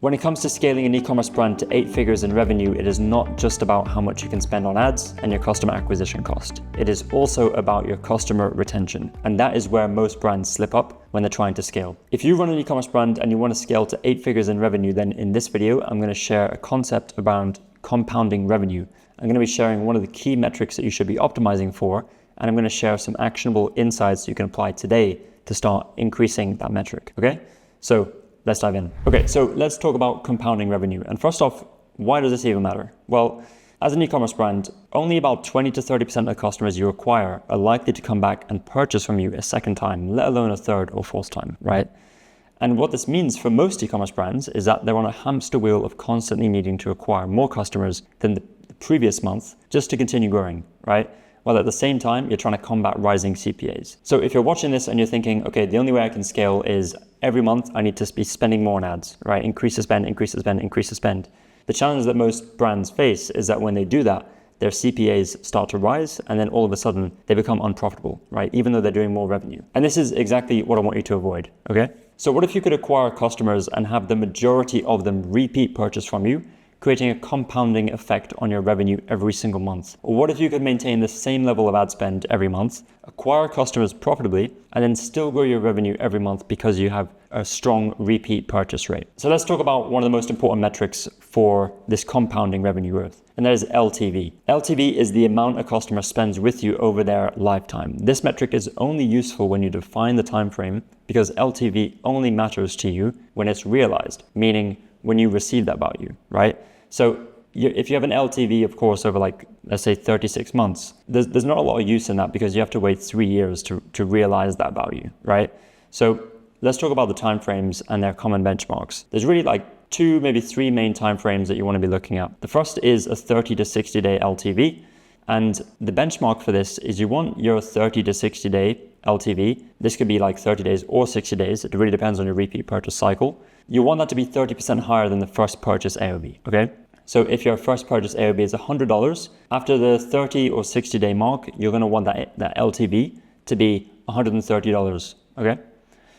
When it comes to scaling an e-commerce brand to 8 figures in revenue, it is not just about how much you can spend on ads and your customer acquisition cost. It is also about your customer retention. And that is where most brands slip up when they're trying to scale. If you run an e-commerce brand and you want to scale to 8 figures in revenue, then in this video, I'm going to share a concept around compounding revenue. I'm going to be sharing one of the key metrics that you should be optimizing for, and I'm going to share some actionable insights you can apply today to start increasing that metric. Okay? So let's dive in. Okay, so let's talk about compounding revenue. And first off, why does this even matter? Well, as an e-commerce brand, only about 20 to 30% of the customers you acquire are likely to come back and purchase from you a second time, let alone a third or fourth time, right? And what this means for most e-commerce brands is that they're on a hamster wheel of constantly needing to acquire more customers than the previous month just to continue growing, right? While at the same time, you're trying to combat rising CPAs. So if you're watching this and you're thinking, okay, the only way I can scale is every month I need to be spending more on ads, right? Increase the spend, increase the spend, increase the spend. The challenge that most brands face is that when they do that, their CPAs start to rise and then all of a sudden they become unprofitable, right? Even though they're doing more revenue. And this is exactly what I want you to avoid, okay? So what if you could acquire customers and have the majority of them repeat purchase from you, creating a compounding effect on your revenue every single month? Or what if you could maintain the same level of ad spend every month, acquire customers profitably, and then still grow your revenue every month because you have a strong repeat purchase rate? So let's talk about one of the most important metrics for this compounding revenue growth, and that is LTV. LTV is the amount a customer spends with you over their lifetime. This metric is only useful when you define the time frame, because LTV only matters to you when it's realized, meaning when you receive that value, right? So if you have an LTV, of course, over let's say 36 months, there's not a lot of use in that because you have to wait 3 years to realize that value, right? So let's talk about the timeframes and their common benchmarks. There's really two, maybe three main timeframes that you want to be looking at. The first is a 30 to 60 day LTV. And the benchmark for this is you want your 30 to 60 day LTV. This could be 30 days or 60 days. It really depends on your repeat purchase cycle. You want that to be 30% higher than the first purchase AOV, okay? So if your first purchase AOV is $100, after the 30 or 60 day mark, you're gonna want that LTV to be $130, okay?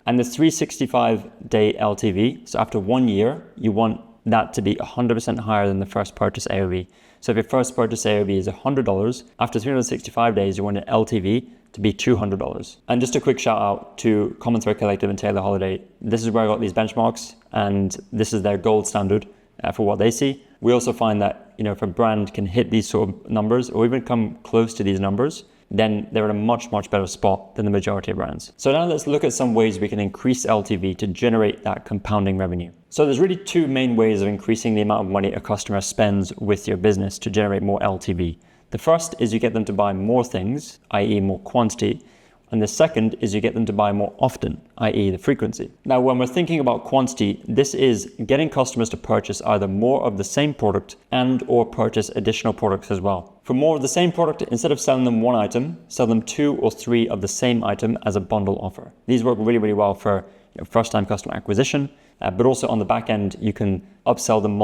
And the 365 day LTV, so after 1 year, you want that to be 100% higher than the first purchase AOV. So if your first purchase AOV is $100, after 365 days, you want an LTV to be $200. And just a quick shout out to Common Thread Collective and Taylor Holiday. This is where I got these benchmarks, and this is their gold standard for what they see. We also find that, if a brand can hit these sort of numbers or even come close to these numbers, then they're in a much, much better spot than the majority of brands. So now let's look at some ways we can increase LTV to generate that compounding revenue. So there's really two main ways of increasing the amount of money a customer spends with your business to generate more LTV. The first is you get them to buy more things, i.e. more quantity. And the second is you get them to buy more often, i.e. the frequency. Now, when we're thinking about quantity, this is getting customers to purchase either more of the same product and or purchase additional products as well. For more of the same product, instead of selling them one item, sell them 2 or 3 of the same item as a bundle offer. These work really, really well for first-time customer acquisition, but also on the back end, you can upsell them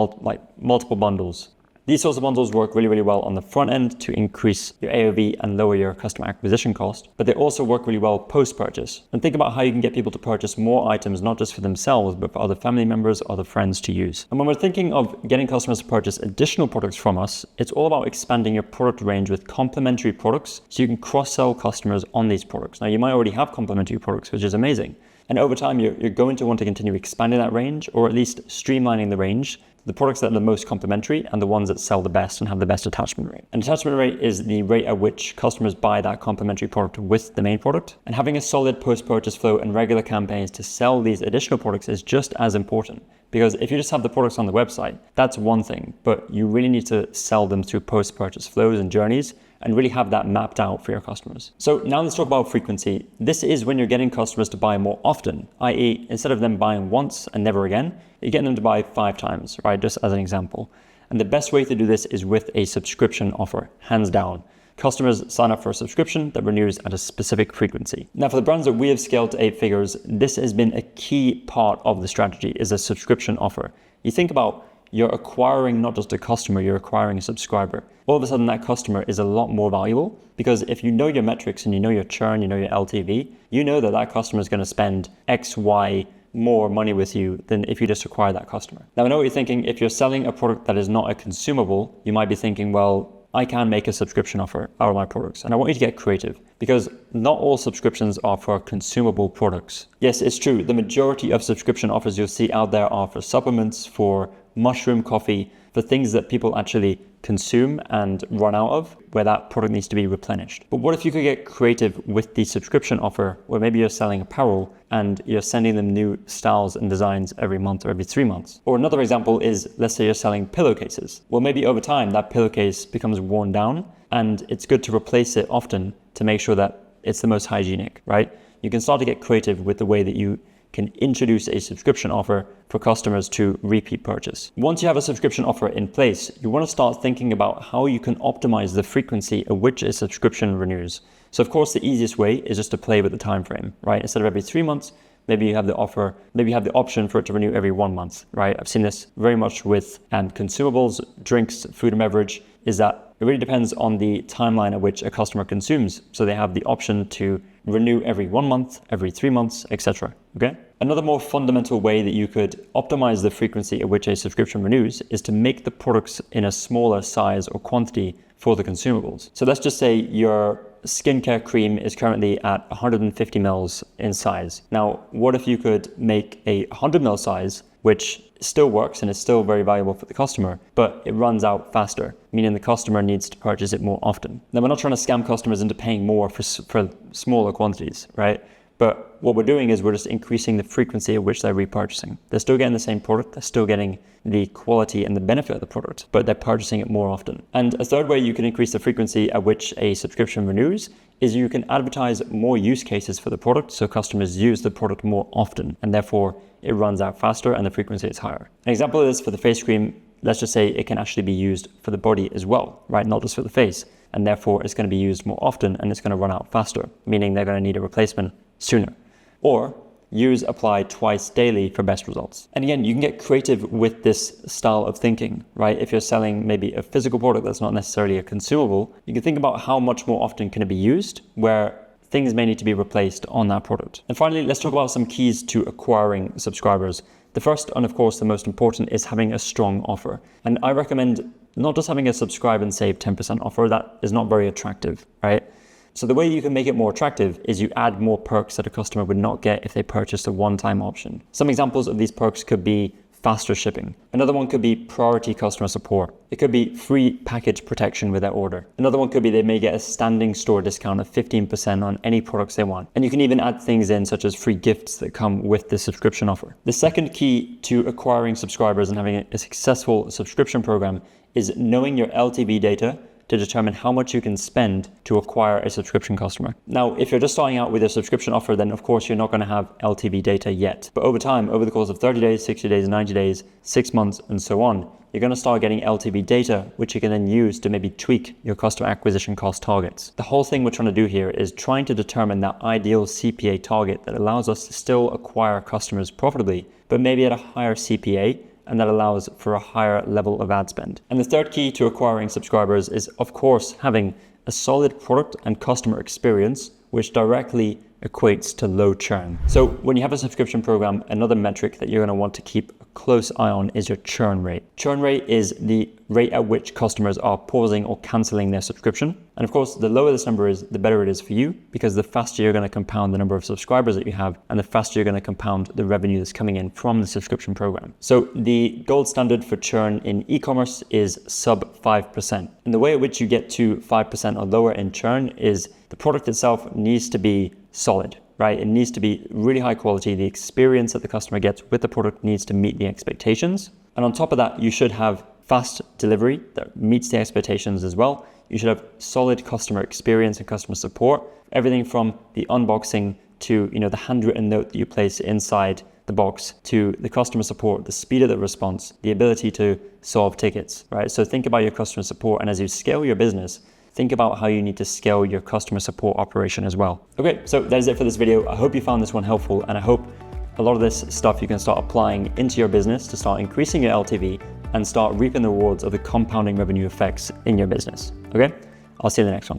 multiple bundles. These sorts of bundles work really, really well on the front end to increase your AOV and lower your customer acquisition cost, but they also work really well post-purchase. And think about how you can get people to purchase more items, not just for themselves, but for other family members, other friends to use. And when we're thinking of getting customers to purchase additional products from us, it's all about expanding your product range with complementary products so you can cross-sell customers on these products. Now, you might already have complementary products, which is amazing. And over time, you're going to want to continue expanding that range, or at least streamlining the range, the products that are the most complementary and the ones that sell the best and have the best attachment rate. And attachment rate is the rate at which customers buy that complementary product with the main product. And having a solid post-purchase flow and regular campaigns to sell these additional products is just as important. Because if you just have the products on the website, that's one thing, but you really need to sell them through post-purchase flows and journeys and really have that mapped out for your customers. So now let's talk about frequency. This is when you're getting customers to buy more often, i.e. instead of them buying once and never again, you're getting them to buy 5 times, right? Just as an example. And the best way to do this is with a subscription offer, hands down. Customers sign up for a subscription that renews at a specific frequency. Now, for the brands that we have scaled to 8 figures, this has been a key part of the strategy, is a subscription offer. You think about, you're acquiring not just a customer, you're acquiring a subscriber. All of a sudden, that customer is a lot more valuable, because if you know your metrics and you know your churn, you know your LTV, you know that that customer is going to spend X, Y, more money with you than if you just acquire that customer. Now, I know what you're thinking. If you're selling a product that is not a consumable, you might be thinking, well, I can make a subscription offer out of my products. And I want you to get creative, because not all subscriptions are for consumable products. Yes, it's true. The majority of subscription offers you'll see out there are for supplements, for mushroom coffee, for things that people actually consume and run out of, where that product needs to be replenished. But what if you could get creative with the subscription offer, where maybe you're selling apparel and you're sending them new styles and designs every month or every 3 months? Or another example is, let's say you're selling pillowcases. Well, maybe over time that pillowcase becomes worn down, and it's good to replace it often to make sure that it's the most hygienic, right? You can start to get creative with the way that you can introduce a subscription offer for customers to repeat purchase. Once you have a subscription offer in place, you want to start thinking about how you can optimize the frequency at which a subscription renews. So of course, the easiest way is just to play with the time frame, right? Instead of every 3 months, maybe you have the option for it to renew every 1 month, right? I've seen this very much with consumables, drinks, food and beverage, is that it really depends on the timeline at which a customer consumes. So they have the option to renew every 1 month, every 3 months, etc. Okay? Another more fundamental way that you could optimize the frequency at which a subscription renews is to make the products in a smaller size or quantity for the consumables. So let's just say your skincare cream is currently at 150 mils in size. Now, what if you could make a 100 ml size, which still works and is still very valuable for the customer, but it runs out faster, meaning the customer needs to purchase it more often. Now, we're not trying to scam customers into paying more for smaller quantities, right? But what we're doing is we're just increasing the frequency at which they're repurchasing. They're still getting the same product, they're still getting the quality and the benefit of the product, but they're purchasing it more often. And a third way you can increase the frequency at which a subscription renews is you can advertise more use cases for the product, so customers use the product more often, and therefore it runs out faster and the frequency is higher. An example of this for the face cream, let's just say it can actually be used for the body as well, right? Not just for the face. And therefore it's going to be used more often and it's going to run out faster, meaning they're going to need a replacement sooner. Or apply twice daily for best results. And again, you can get creative with this style of thinking, right? If you're selling maybe a physical product that's not necessarily a consumable, you can think about how much more often can it be used, where things may need to be replaced on that product. And finally, let's talk about some keys to acquiring subscribers. The first, and of course the most important, is having a strong offer. And I recommend not just having a subscribe and save 10% offer. That is not very attractive, right? So the way you can make it more attractive is you add more perks that a customer would not get if they purchased a one-time option. Some examples of these perks could be faster shipping. Another one could be priority customer support. It could be free package protection with their order. Another one could be they may get a standing store discount of 15% on any products they want. And you can even add things in such as free gifts that come with the subscription offer. The second key to acquiring subscribers and having a successful subscription program is knowing your LTV data to determine how much you can spend to acquire a subscription customer. Now, if you're just starting out with a subscription offer, then of course you're not going to have LTV data yet. But over time, over the course of 30 days, 60 days, 90 days, 6 months, and so on, you're going to start getting LTV data, which you can then use to maybe tweak your customer acquisition cost targets. The whole thing we're trying to do here is trying to determine that ideal CPA target that allows us to still acquire customers profitably, but maybe at a higher CPA, and that allows for a higher level of ad spend. And the third key to acquiring subscribers is, of course, having a solid product and customer experience, which directly equates to low churn. So when you have a subscription program, another metric that you're going to want to keep a close eye on is your churn rate. Churn rate is the rate at which customers are pausing or canceling their subscription. And of course, the lower this number is, the better it is for you, because the faster you're going to compound the number of subscribers that you have, and the faster you're going to compound the revenue that's coming in from the subscription program. So the gold standard for churn in e-commerce is sub 5%. And the way at which you get to 5% or lower in churn is the product itself needs to be solid, right? It needs to be really high quality. The experience that the customer gets with the product needs to meet the expectations. And on top of that, you should have fast delivery that meets the expectations as well. You should have solid customer experience and customer support. Everything from the unboxing to, the handwritten note that you place inside the box, to the customer support, the speed of the response, the ability to solve tickets, right? So think about your customer support, and as you scale your business, think about how you need to scale your customer support operation as well. Okay, so that is it for this video. I hope you found this one helpful, and I hope a lot of this stuff you can start applying into your business to start increasing your LTV and start reaping the rewards of the compounding revenue effects in your business. Okay, I'll see you in the next one.